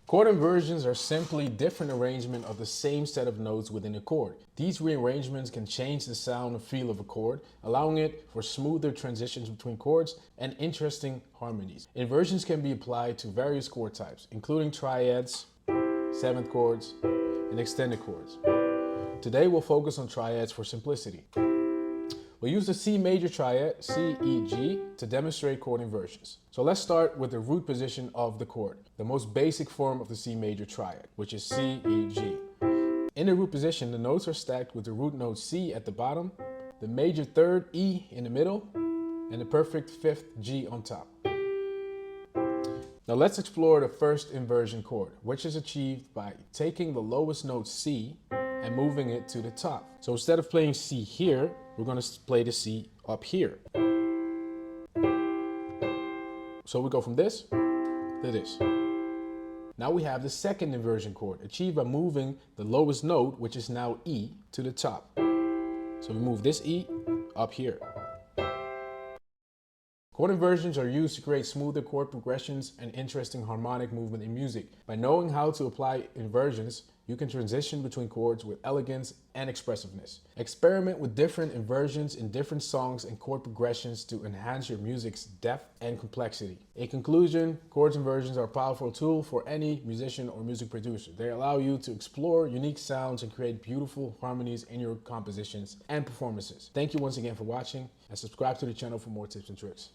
Chord inversions are simply different arrangement of the same set of notes within a chord. These rearrangements can change the sound and feel of a chord, allowing it for smoother transitions between chords and interesting harmonies. Inversions can be applied to various chord types, including triads, seventh chords, and extended chords. Today we'll focus on triads for simplicity. We'll use the C major triad, C, E, G, to demonstrate chord inversions. So let's start with the root position of the chord, the most basic form of the C major triad, which is C, E, G. In the root position, the notes are stacked with the root note C at the bottom, the major third E in the middle, and the perfect fifth G on top. Now let's explore the first inversion chord, which is achieved by taking the lowest note C and moving it to the top. So instead of playing C here, we're going to play the C up here. So we go from this to this. Now we have the second inversion chord, achieved by moving the lowest note, which is now E, to the top. So we move this E up here. Chord inversions are used to create smoother chord progressions and interesting harmonic movement in music. By knowing how to apply inversions, you can transition between chords with elegance and expressiveness. Experiment with different inversions in different songs and chord progressions to enhance your music's depth and complexity. In conclusion, chord inversions are a powerful tool for any musician or music producer. They allow you to explore unique sounds and create beautiful harmonies in your compositions and performances. Thank you once again for watching, and subscribe to the channel for more tips and tricks.